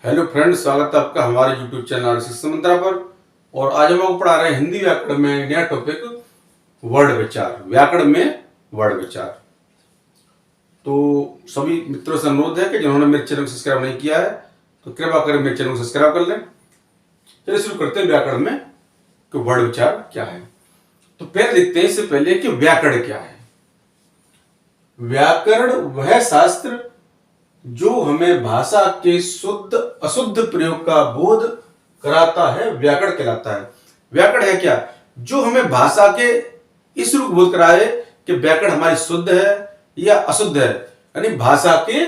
Hello friends, स्वागत है आपका हमारे यूट्यूब चैनल आरसी मंत्रा पर। और आज हम आपको पढ़ा रहे हैं हिंदी व्याकरण में नया टॉपिक वर्ण विचार। व्याकरण में वर्ण विचार। तो सभी मित्रों से अनुरोध है कि जिन्होंने मेरे चैनल को सब्सक्राइब नहीं किया है तो कृपया कर मेरे चैनल को सब्सक्राइब कर लें। चलिए शुरू करते हैं व्याकरण में कि वर्ण विचार क्या है। तो पहले देखते हैं इससे पहले कि व्याकरण क्या है। व्याकरण वह शास्त्र जो हमें भाषा के शुद्ध अशुद्ध प्रयोग का बोध कराता है, व्याकरण कहलाता है। व्याकरण है क्या? जो हमें भाषा के इस रूप बोध कराए कि व्याकरण हमारी शुद्ध है या अशुद्ध है, यानी भाषा के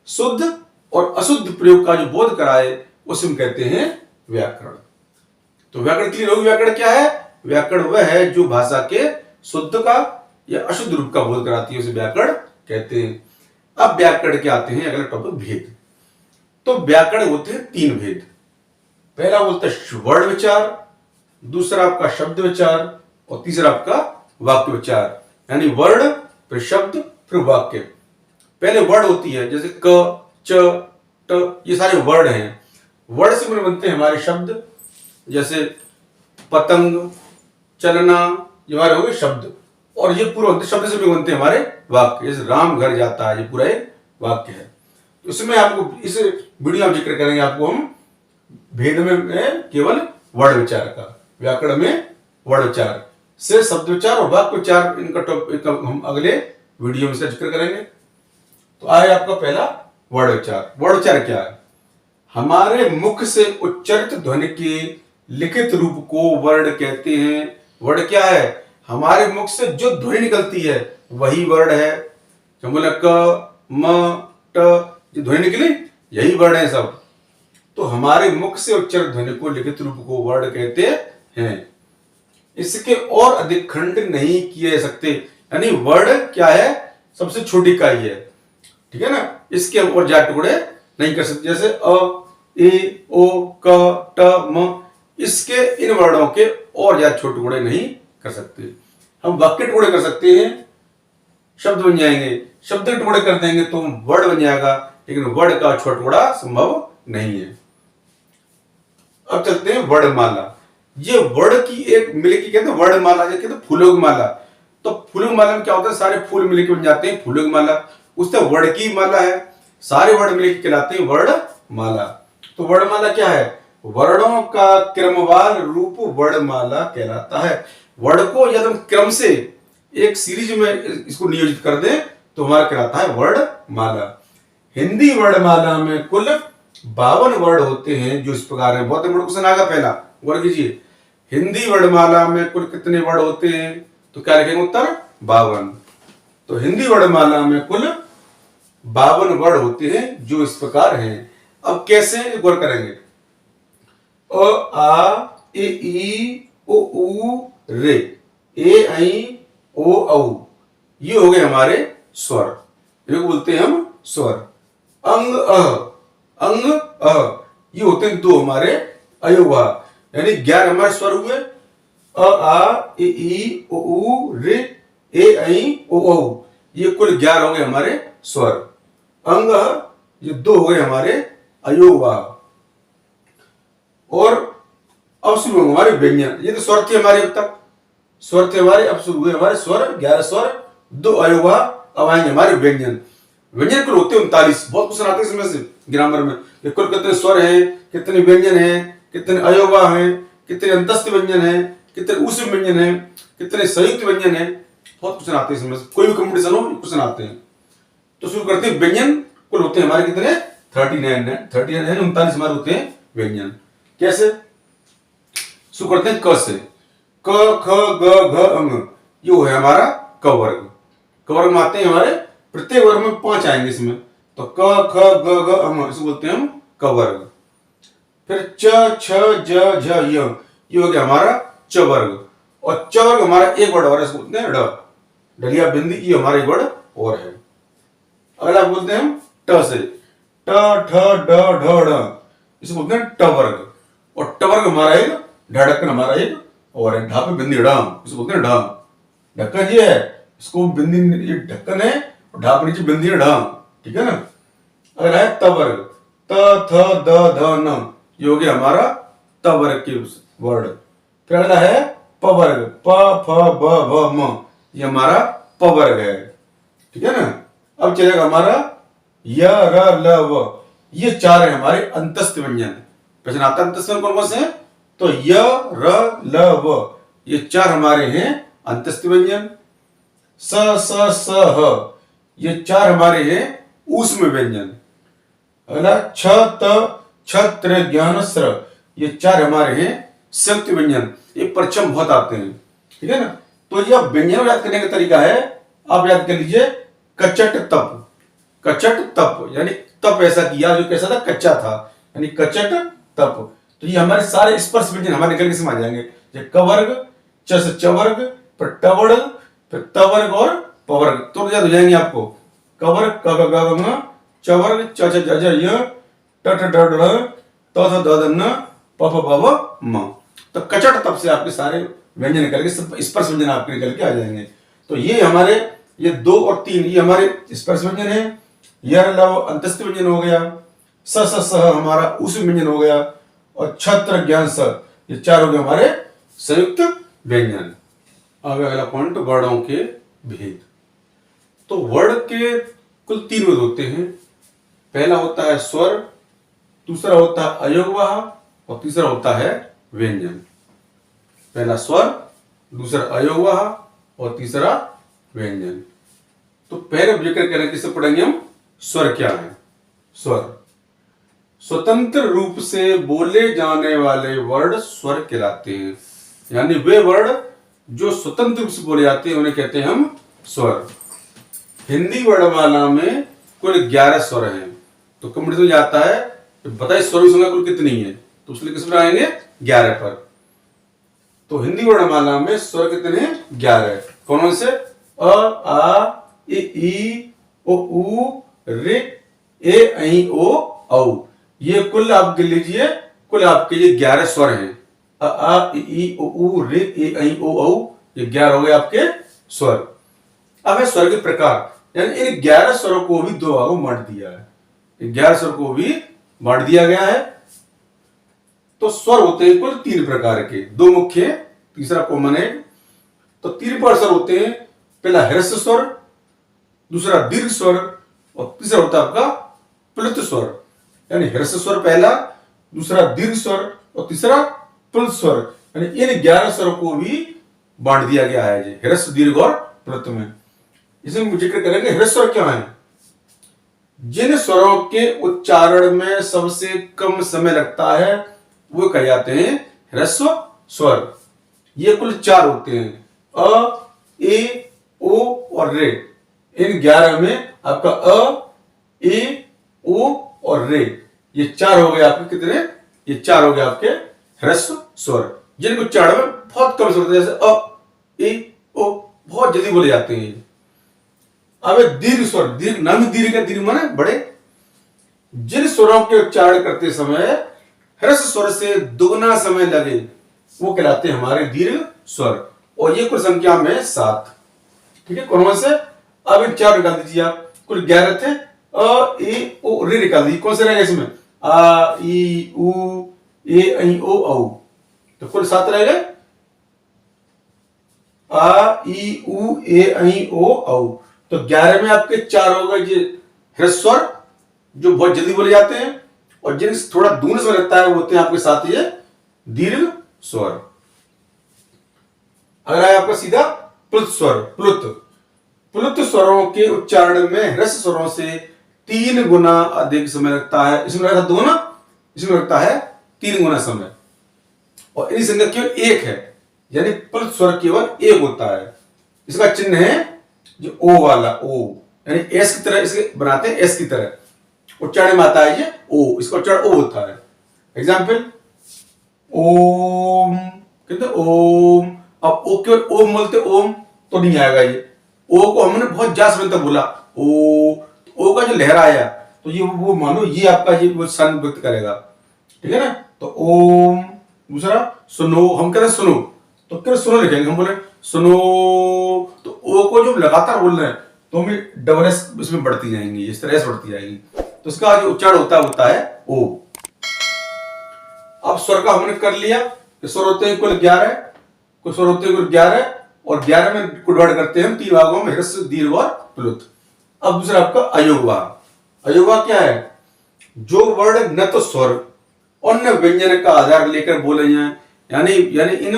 शुद्ध और अशुद्ध प्रयोग का जो बोध कराए उसे हम कहते हैं व्याकरण। तो व्याकरण क्लियर होगी। व्याकरण क्या है? व्याकरण वह है जो भाषा के शुद्ध का या अशुद्ध रूप का बोध कराती है, उसे व्याकरण कहते हैं। अब व्याकरण के आते हैं अगला टॉपिक भेद। तो व्याकरण होते हैं तीन भेद। पहला बोलते हैं वर्ण विचार, दूसरा आपका शब्द विचार और तीसरा आपका वाक्य विचार, यानी वर्ण फिर शब्द फिर वाक्य। पहले वर्ण होती है, जैसे क, च, ट, ये सारे वर्ण हैं। वर्ण से बनते हैं हमारे शब्द, जैसे पतंग, चलना, ये हमारे हो गए शब्द। और ये पूरा शब्द से भी बनते हैं हमारे वाक्य, जैसे राम घर जाता है, ये पूरा एक वाक्य है। तो इसमें आपको इस वीडियो में जिक्र करेंगे आपको हम भेद में केवल वर्ण विचार का। व्याकरण में वर्ण विचार से शब्द विचार और वाक्य विचार, इनका टॉपिक हम अगले वीडियो में जिक्र करेंगे। तो आए आपका पहला वर्ण विचार। वर्ण विचार क्या है? हमारे मुख से उच्चारित ध्वनि के लिखित रूप को वर्ण कहते हैं। वर्ण क्या है? हमारे मुख से जो ध्वनि निकलती है वही वर्ण है। बोला क, म, ट, जो ध्वनि निकली यही वर्ण है सब। तो हमारे मुख से उच्चारित ध्वनि को लिखित रूप को वर्ण कहते हैं। इसके और अधिक खंड नहीं किए जा सकते, यानी वर्ण क्या है? सबसे छोटी इकाई है, ठीक है ना। इसके हम और ज्यादा टुकड़े नहीं कर सकते, जैसे अ, ए, ओ, क, ट, म, इसके इन वर्णों के और ज्यादा छोटे टुकड़े नहीं कर सकते। हम वाक्य टुकड़े कर सकते हैं, शब्द बन जाएंगे। शब्द के टुकड़े कर देंगे तो वर्ड बन जाएगा, लेकिन वर्ड का छोटा टुकड़ा संभव नहीं है। अब चलते हैं वर्णमाला। ये वर्ड की एक मिलके कहते हैं वर्णमाला, जैसे कहते हैं फूलों की माला। तो फूलों की माला में क्या होता है? सारे फूल मिलके बन जाते हैं फूलों की माला। उससे वर्ड की माला है, सारे वर्ड मिलके कहलाते हैं वर्णमाला। तो वर्णमाला क्या है? वर्णों का क्रमवार रूप वर्णमाला कहलाता है। वर्ण को यदि हम क्रम से एक सीरीज में इसको नियोजित कर दें तो हमारा कहलाता है वर्णमाला। हिंदी वर्णमाला में कुल 52 वर्ण होते हैं, जो इस प्रकार है। बहुत बड़ा क्वेश्चन आएगा पहला, गौर कीजिए। हिंदी वर्णमाला में कुल कितने वर्ण होते हैं? तो क्या लिखेंगे उत्तर? 52। तो हिंदी वर्णमाला में कुल 52 वर्ण होते हैं, जो इस प्रकार हैं। अब कैसे गौर करेंगे? अ, आ, ए, ई, ओ, ऊ, रे, ए, ऐ, ओ, औ, ये हो गए हमारे स्वर, ये बोलते हैं हम स्वर। अंग, अ, अंग, अ, ये होते हैं दो हमारे अयोवा, यानी 11 हमारे स्वर हुए। अ, आ, ए, ई, ओ, ऊ, रे, ए, ऐ, ओ, औ, ये कुल 11 हो गए हमारे स्वर। अंग, ये 2 हो गए हमारे अयोवा। और अब शुरू होंगे हमारे व्यंजन। ये तो स्वर थे हमारे अब तक, स्वर थे हमारे। अब शुरू हुए हमारे स्वर, 11 स्वर, 2 अयोवा। अब आएंगे हमारे व्यंजन। व्यंजन कुल होते 39। बहुत क्वेश्चन आते हैं इसमें से ग्रामर में, कुल कितने स्वर हैं, कितने व्यंजन हैं, कितने अयोवा हैं, कितने अंतस्थ व्यंजन हैं, कितने उस व्यंजन हैं, कितने संयुक्त व्यंजन हैं। बहुत क्वेश्चन आते हैं इसमें से, कोई भी कंपटीशन हो क्वेश्चन आते हैं। तो शुरू करते हैं व्यंजन। कुल होते हैं हमारे कितने? 39 हमारे होते हैं व्यंजन। कैसे? शुरू करते हैं क से। क, ख, ग, घ, अंग, ये है हमारा क वर्ग। क वर्ग में आते हैं हमारे, प्रत्येक वर्ग में 5 आएंगे इसमें। तो क, ख, ग, घ, अंग, इसे बोलते हैं हम क वर्ग। फिर च, छ, ज, झ, य, ये हो गया हमारा च वर्ग। और च वर्ग हमारा एक वर्ड और है, इसको बोलते हैं ड, ढलिया बिंदी, ये हमारा एक वर्ड और है। अगला बोलते हैं हम ट से। ट, ठ, ड, ढ, ढ, इसे बोलते हैं ट वर्ग। और ट वर्ग हमारा एक, ढड़कन हमारा एक और है, ढा पे बिंदी ढाम, इसे बोलते हैं ढाम। ढक्कन ये है, इसको बिंदी, ये ढक्कन है और ढा पे नीचे बिंदी है ढाम, ठीक है ना। अगर है त वर्ग। त थ द ध न, ये हो गया हमारा त वर्ग के वर्ड। फिर अगला है प वर्ग, प फ ब भ म, ये हमारा प वर्ग है, ठीक है ना। अब चलेगा हमारा य र ल व, ये चार है हमारे अंतस्थ व्यंजन। प्रश्न आता है अंतस्थ व्यंजन कौन कौन से हैं, तो य र ल व, ये चार हमारे हैं अंतस्थ व्यंजन। स स स ह, ये चार हमारे हैं ऊष्म व्यंजन। अगला छ त छ ज्ञान स्र, ये चार हमारे हैं संयुक्त व्यंजन। ये परचम बहुत आते हैं, ठीक है ना। तो यह व्यंजन याद करने का तरीका है, आप याद कर लीजिए कचट तप। कचट तप यानी तप ऐसा किया जो कैसा था, कच्चा था, यानी कचट तप। तो ये हमारे सारे स्पर्श व्यंजन हमारे निकल के समझ जाएंगे। क वर्ग, च से च वर्ग, फिर ट वर्ग, फिर त वर्ग और प वर्ग, तो याद हो जाएंगे आपको। क वर्ग क ग ग म, च वर्ग च च ज ज य, ट ठ ड ढ, त थ द ध न, प फ ब भ म। तो कचट तप से आपके सारे व्यंजन निकल के स्पर्श व्यंजन आपके निकल के आ जाएंगे। तो ये हमारे ये 2 और 3 ये हमारे स्पर्श व्यंजन है। य लव अंतस्थ व्यंजन हो गया, स स स हमारा ऊष्म व्यंजन हो गया, और छत्र ज्ञान स, ये चार हो गए हमारे संयुक्त व्यंजन। अब अगला पॉइंट वर्णों के भेद। तो वर्ण के कुल 3 भेद होते हैं। पहला होता है स्वर, दूसरा होता है अयोगवाह और तीसरा होता है व्यंजन। पहला स्वर, दूसरा अयोगवाह और तीसरा व्यंजन। तो पहले जिक्र करें किससे पढ़ेंगे हम, स्वर क्या है। स्वर स्वतंत्र रूप से बोले जाने वाले वर्ड स्वर कहलाते हैं, यानी वे वर्ड जो स्वतंत्र रूप से बोले जाते हैं उन्हें कहते हैं हम स्वर। हिंदी वर्णमाला में कुल 11 स्वर हैं। तो कंपटीशन में आता है तो बताइए स्वर की संख्या कुल कितनी है, तो उसके लिए किस पर आएंगे 11 पर। तो हिंदी वर्णमाला में स्वर कितने हैं 11। कौन से, अ आ इ ई ओ उ ऋ ए ऐ ओ औ, ये कुल आप गिन लीजिए, कुल आपके ये 11 स्वर हैं। अ आ इ ई ओ उ ऋ ए ऐ ओ औ, ये 11 हो गए आपके स्वर। अब है स्वर के प्रकार, यानी इन 11 स्वरों को भी 2 भागों में बांट दिया है। 11 स्वर को भी बांट दिया गया है। तो स्वर होते हैं कुल 3 प्रकार के, 2 मुख्य, तीसरा कॉमन है। तो 3 प्रकार स्वर होते हैं। पहला ह्रस्व स्वर, दूसरा दीर्घ स्वर और तीसरा होता है आपका प्लुत स्वर। यानी ह्रस्व स्वर पहला, दूसरा दीर्घ स्वर और तीसरा प्लुत स्वर। यानी इन 11 स्वरों को भी बांट दिया गया है जी, ह्रस्व, दीर्घ और प्लुत में। इसमें जिक्र करेंगे ह्रस्व स्वर क्या है। जिन स्वरों के उच्चारण में सबसे कम समय लगता है वो कहे जाते हैं ह्रस्व स्वर। ये कुल 4 होते हैं, अ ए ओ और रे। इन 11 में आपका अ ए ओ और रे, ये 4 हो गए आपके कितने, ये 4 हो गए आपके ह्रस्व स्वर, जिनको उच्चारण में बहुत कम समय, जैसे अ ए ओ बहुत जल्दी बोले जाते हैं। अब दीर्घ स्वर, दीर्घ नाम दीर्घ है, दीर्घ माने बड़े। जिन स्वरों के उच्चारण करते समय ह्रस्व स्वर से दुगना समय लगे वो कहलाते हैं हमारे दीर्घ स्वर। और ये कुल संख्या में 7, ठीक है। कौन से, अब इन 4 निकाल दीजिए आप, कुल 11 थे। अ ए ओ रे निकाल दीजिए, कौन से रहेगा इसमें, आ ई उ ए ऐ ओ औ, तो कुल 7 रह गए। आ ई उ ए ऐ ओ औ, तो 11 में आपके 4 हो गए ये ह्रस्व स्वर जो बहुत जल्दी बोले जाते हैं, और जिन थोड़ा दूर से लगता है वो होते हैं आपके साथ ये दीर्घ स्वर। अगर है आपका सीधा प्लुत स्वर, प्लुत। प्लुत स्वरों के उच्चारण में ह्रस्व स्वरों से 3 गुना अधिक समय लगता है। इसमें लगता है 2 गुना, इसमें लगता है 3 गुना समय। और इनकी संख्या केवल 1 है, यानी प्लुत स्वर केवल 1 होता है। इसका चिन्ह है जो ओ वाला, ओ यानी एस की तरह इसके बनाते हैं, एस की तरह उच्चारण में आता है ये ओ, इसका उच्चारण ओ होता है। एग्जाम्पल ओम, कहते ओम। अब ओ केवल ओम बोलते ओम तो नहीं आएगा ये, ओ को हमने बहुत ज्यादा समय तक बोला ओ, तो ओ का जो लहरा आया तो ये वो मानो ये आपका ये वो सन व्यक्त करेगा, ठीक है ना। तो ओम। दूसरा सुनो, हम कहते हैं सुनो, तो क्या सुनो लिखेंगे, हम बोले सुनो, तो ओ को जो लगातार बोल रहे हैं तो हमें डबल एस इसमें बढ़ती जाएंगी, इस तरह एस बढ़ती जाएगी। तो उसका जो उच्चारण होता है ओ। अब स्वर का हमने कर लिया, स्वर होते हैं कुल 11, कुल स्वर होते हैं कुल 11 और 11 में डिवाइड करते हैं हम 3 भागों में, ह्रस्व, दीर्घ और प्लुत। अब दूसरा आपका अयोगवा। अयोगवा क्या है? जो वर्ण न तो स्वर और न व्यंजन का आधार लेकर बोले जाए, यानी इन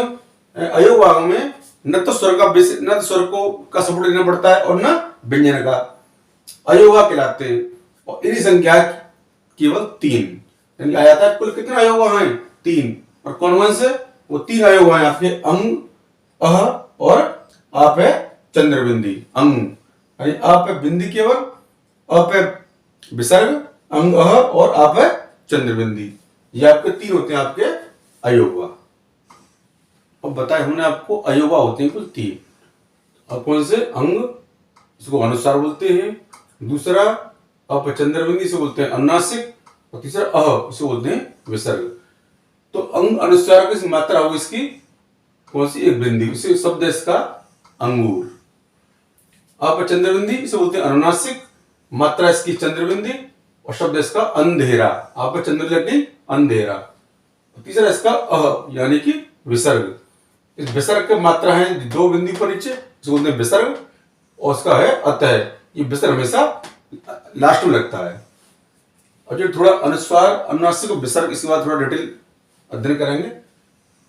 अयोगवाओं में न तो स्वर का न तो स्वर को का सपोर्ट लेना पड़ता है और न व्यंजन का, अयोगवा कहलाते हैं। और इनकी संख्या केवल 3, यानी आ जाता है कुल कितने अयोगवा हैं? 3। और कौन कौन से? वो 3 अयोगवा हैं आपके अंग, अह और आप है चंद्रबिंदी। अंग यानी आप है बिंदी केवल, आप है विसर्ग, अंग, अह और आप है चंद्रबिंदी। ये आपके 3 होते हैं आपके अयोगवा। अब बताए हमने आपको अयोगवा होते हैं कुल 3। अब कौन से? अंग, इसको अनुस्वार बोलते हैं, दूसरा आप चंद्रबिंदी से बोलते हैं अनुनासिक, और तीसरा अह, इसे बोलते हैं विसर्ग। तो अंग अनुस्वार की मात्रा होगी इसकी कौन सी? एक बिंदी, इसे शब्द है इसका अंगूर। आप चंद्रबिंदी इसे बोलते हैं अनुनासिक, मात्रा इसकी चंद्रबिंदी, और शब्द इसका अंधेरा। आप चंद्र लगी अंधेरा। तीसरा इसका अह यानी कि विसर्ग। इस विसर्ग की मात्रा है 2 बिंदी पर नीचे, इसको बोलते हैं विसर्ग, और उसका है अतः। ये विसर्ग हमेशा लास्ट में लगता है। और जो थोड़ा अनुस्वार, अनुनासिक और विसर्ग, इसके बाद थोड़ा डिटेल अध्ययन करेंगे।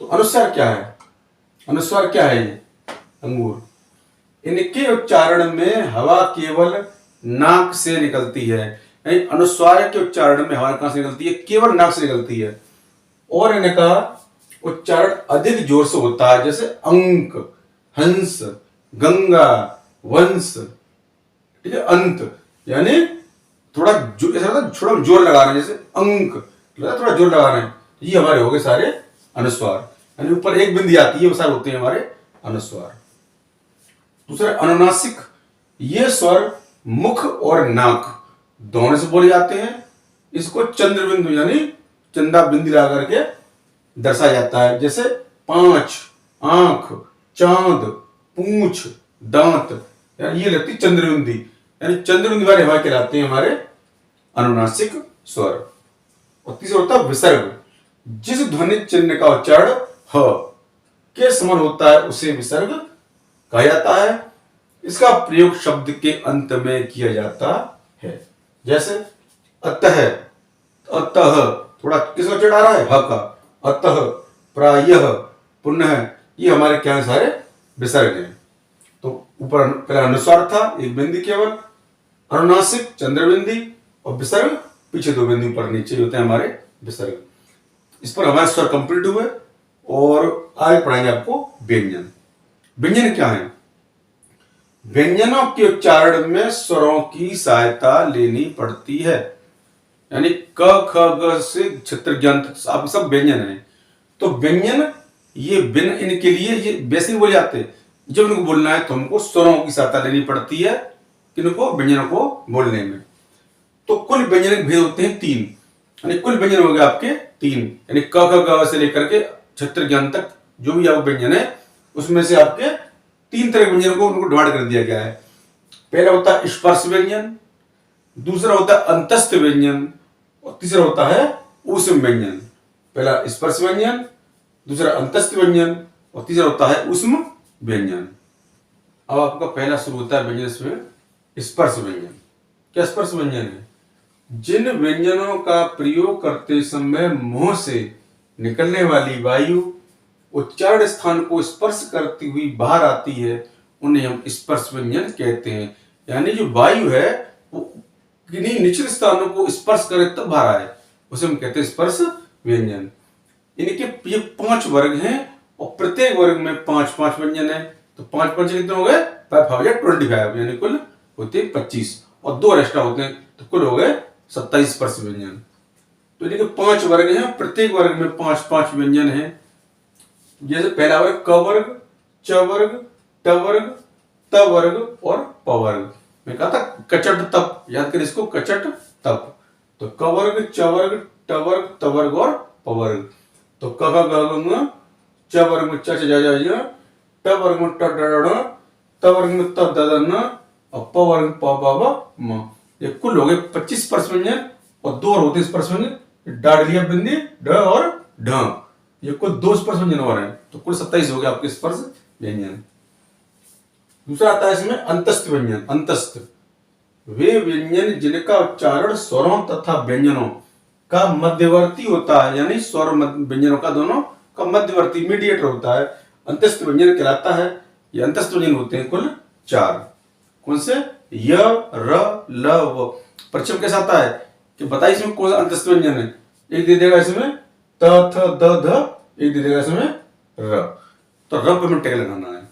तो अनुस्वार क्या है? अनुस्वार क्या है? ये अंगूर, इनके उच्चारण में हवा केवल नाक से निकलती है। यानी अनुस्वार के उच्चारण में हवा कहां से निकलती है? केवल नाक से निकलती है। और इनका उच्चारण अधिक जोर से होता है, जैसे अंक, हंस, गंगा, वंश, ठीक है, अंत, यानी थोड़ा थोड़ा जोर लगा रहे हैं, जैसे अंक थोड़ा जोर लगा रहे हैं। ये हमारे हो गए सारे अनुस्वार, यानी ऊपर एक बिंदी आती है, वो सारे होते हैं हमारे अनुस्वार। दूसरा अनुनासिक, ये स्वर मुख और नाक दोनों से बोले जाते हैं। इसको चंद्रबिंदु यानी चंदा बिंदी लगा करके दर्शाया जाता है, जैसे 5, आंख, चांद, पूंछ, दांत, यानी ये लगती चंद्रबिंदी, यानी चंद्रबिंदी वाले हवा कहलाते हैं हमारे अनुनासिक स्वर। और तीसरा होता है विसर्ग, जिस ध्वनि चिन्ह का उच्चारण ह के समान होता है उसे विसर्ग कहा जाता है। इसका प्रयोग शब्द के अंत में किया जाता है, जैसे अतः, अतः थोड़ा किसका चढ़ा रहा है? ह का। अतः, प्रायः, पुनः, ये हमारे क्या सारे विसर्ग हैं। तो ऊपर पहला अनुस्वार था, एक बिंदी केवल, अनुनासिक चंद्रबिंदी, और विसर्ग पीछे 2 बिंदी ऊपर नीचे होते हैं हमारे विसर्ग। इस पर हमारे स्वर कंप्लीट हुए और आगे पढ़ाएंगे आपको व्यंजन। व्यंजन क्या है? व्यंजनों के उच्चारण में स्वरों की सहायता लेनी पड़ती है, यानी क, ख, ग से क्षेत्र ज्ञान तक आप सब व्यंजन है। तो व्यंजन ये बिन इनके लिए ये वैसे ही बोले जाते हैं। जब इनको बोलना है तो हमको स्वरों की सहायता लेनी पड़ती है, किनको? व्यंजनों को बोलने में। तो कुल व्यंजन भेद होते हैं 3, यानी कुल व्यंजन हो गए आपके 3, यानी क, ख, ग से लेकर के क्षेत्र ज्ञान तक जो भी आपका व्यंजन है, उसमें से आपके 3 तरह के व्यंजन को उनको डिवाइड कर दिया गया है। पहला होता है स्पर्श व्यंजन, दूसरा होता है अंतस्थ व्यंजन, और तीसरा होता है ऊष्म व्यंजन। पहला स्पर्श व्यंजन, दूसरा अंतस्थ व्यंजन, और तीसरा होता है ऊष्म व्यंजन। अब आपका पहला शुरू होता है व्यंजन में स्पर्श व्यंजन। क्या स्पर्श व्यंजन है? जिन व्यंजनों का प्रयोग करते समय मुंह से निकलने वाली वायु उच्चारण स्थान को स्पर्श करती हुई बाहर आती है, उन्हें हम स्पर्श व्यंजन कहते हैं। यानी जो वायु है वो किन्हीं निचले स्थानों को स्पर्श करे तब बाहर आए, उसे हम कहते हैं स्पर्श व्यंजन। इनके ये 5 वर्ग हैं और प्रत्येक वर्ग में 5-5 व्यंजन है। तो 5-5 कितने हो गए? 5×5 यानी कुल होते हैं 25, और 2 एक्स्ट्रा होते हैं, तो कुल हो गए 27 स्पर्श व्यंजन। तो इनके 5 वर्ग हैं, प्रत्येक वर्ग में 5-5 व्यंजन हैं। जैसे पहला वर्ग क वर्ग, च वर्ग, ट वर्ग, त वर्ग और प वर्ग। मैं कहा था कचट तप, याद करें इसको, कचट तप। तो क वर्ग, च वर्ग, ट वर्ग, त वर्ग और प वर्ग। तो क ख ग घ, च वर्ग में च च ज ज ज, ट वर्ग में ट ड ड ढ, त वर्ग में त द द न, और प वर्ग में प ब ब म। ये कुल हो गए 25 स्पर्श व्यंजन और 2 और होते हैं स्पर्श व्यंजन, डाडलिया बिंदी ड और ढ, ये कुल 2 स्पर्श व्यंजन और हैं, तो कुल 27 हो गए आपके स्पर्श व्यंजन। दूसरा आता है इसमें अंतस्थ व्यंजन। अंतस्थ वे व्यंजन जिनका उच्चारण स्वरों तथा व्यंजनों का मध्यवर्ती होता है, यानी स्वर व्यंजनों का दोनों का मध्यवर्ती मीडिएटर होता है, अंतस्थ व्यंजन कहलाता है। ये अंतस्थ व्यंजन होते हैं कुल 4। कौन से? य, र, ल, व। परिचय कैसा आता है कि बताइए इसमें कौन सा अंतस्थ व्यंजन है। एक दे देगा इसमें त, थ, द, ध, एक दे देगा इसमें र, तो र पे में टेक लगाना है।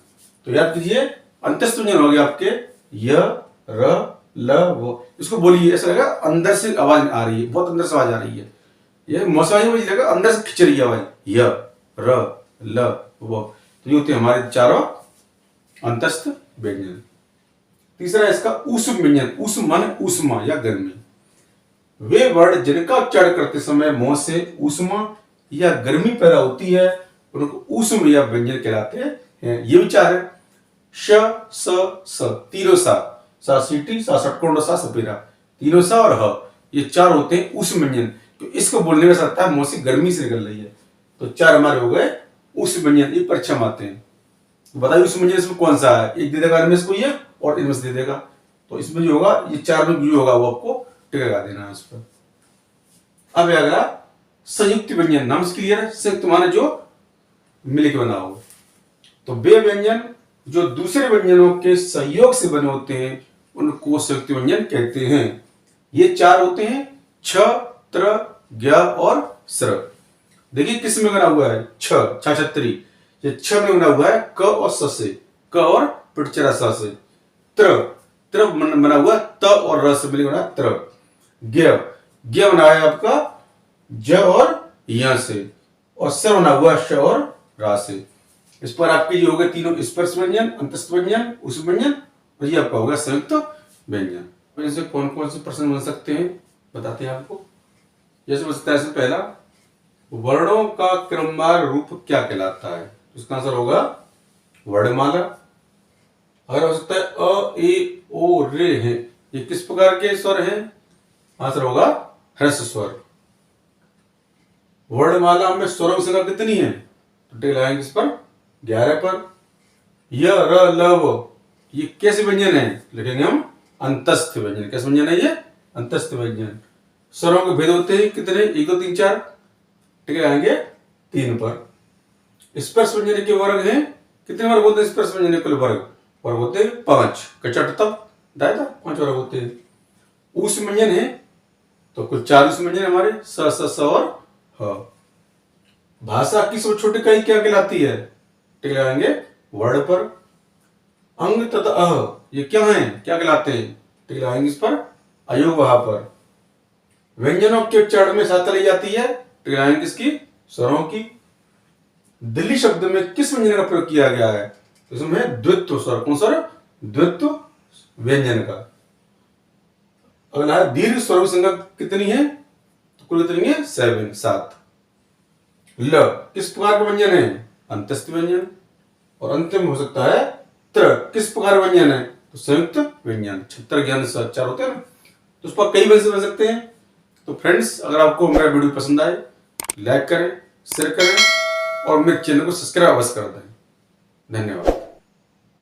तो याद कीजिए अंतस्थ व्यंजन हो गया आपके य, र, ल, व। इसको बोलिए, ऐसा लगा अंदर से आवाज आ रही है, बहुत अंदर से आवाज आ रही है, ये मौसम मुझे लगा अंदर से खिंच रही है आवाज, य, र, ल, व। तो ये होते हैं हमारे चारों अंतस्थ व्यंजन। तीसरा इसका ऊष्म व्यंजन। ऊष्म माने ऊष्मा या गर्मी। वे वर्ण जिनका उच्चारण करते समय मुंह से ऊष्मा या गर्मी पैदा होती है उनको ऊष्म या व्यंजन कहलाते हैं। ये विचार है श, स, स, तीनों सा सीटी, सा षटकोण, सा सपेरा, तीनों सा और ह, ये 4 होते हैं ऊष्म व्यंजन। तो इसको बोलने में सकता है मुंह से गर्मी से निकल रही है, तो 4 हमारे हो गए ऊष्म व्यंजन। ये परीक्षा में आते हैं। बताइए ऊष्म व्यंजन इसमें कौन सा है? एक दे देगा इनमें से कोई है और इनमें से दे देगा, तो इसमें जो होगा ये 4 में जो होगा वो आपको टिक लगा देना है उस पर। अब अगला संयुक्त व्यंजन। नाम से क्लियर है, संयुक्त माने जो मिलकर बना हो। तो वे व्यंजन जो दूसरे व्यंजनों के सहयोग से बने होते हैं उनको संयुक्त व्यंजन कहते हैं। ये 4 होते हैं छ, त्र, ज्ञ और स्र। देखिए किस में बना हुआ है? छ, छाछत्री। ये छ में बना हुआ है क और स से, क और पिटचरा स से। त्र, त्र बना हुआ त और र से मिलकर बना त्र। ज्ञ, ज्ञ बना है आपका ज और य से, और स बना हुआ श और रा से। इस पर आपके ये हो गए तीनों स्पर्श व्यंजन, अंतस्थ व्यंजन, ऊष्म व्यंजन, और ये आपका होगा संयुक्त व्यंजन। तो इनसे कौन कौन से प्रश्न बन सकते हैं बताते हैं आपको। जैसे बचता है इसमें पहला, वर्णों का क्रमवार रूप क्या कहलाता है? इसका आंसर होगा वर्णमाला। अगर हो सकता है अ, ए, ओ, रे है, ये किस प्रकार के स्वर हैं? आंसर होगा ह्रस्व स्वर। वर्णमाला में स्वरों की संख्या कितनी है? तो टिक लगाएंगे इस पर 11 पर। य, र, ल, व, ये कैसे व्यंजन है? लिखेंगे हम अंतस्थ व्यंजन। कैसे व्यंजन है ये? अंतस्थ व्यंजन। स्वरों के भेद होते हैं कितने? 1, 2, 3, 4, टिक लगाएंगे 3 पर। स्पर्श व्यंजन के वर्ग हैं कितने? वर्ग होते हैं स्पर्श व्यंजन के वर्ग होते हैं 5। कचट तब दायदा 5 वर्ग होते हैं। ऊष्म व्यंजन है तो कुल 4 ऊष्म व्यंजन हमारे स, स और ह। भाषा की सबसे छोटी इकाई क्या कहलाती है? टिक लगाएंगे वर्ण पर। अंग तथा अह ये क्या है? क्या कहलाते हैं? टिक लगाएंगे इस पर अयोग वहा पर। व्यंजनों के उच्चारण में सहायता ली जाती है, टिक लगाएंगे किसकी? स्वरों की। दिल्ली शब्द में किस व्यंजन का प्रयोग किया गया है? इसमें द्वित्व स्वर। कौन स्वर? द्वित्व व्यंजन का। अगला दीर्घ स्वरों की संख्या कितनी है? तो कुल कितनी है? 7। ल किस प्रकार का व्यंजन है? अंतस्थ व्यंजन। और अंत में हो सकता है त्र, किस प्रकार व्यंजन है? तो संयुक्त व्यंजन। 76 ज्ञान से 4 होते हैं ना, तो उस पर कई वजह से बन सकते हैं। तो फ्रेंड्स, अगर आपको मेरा वीडियो पसंद आए लाइक करें, शेयर करें और मेरे चैनल को सब्सक्राइब अवश्य कर दें। धन्यवाद।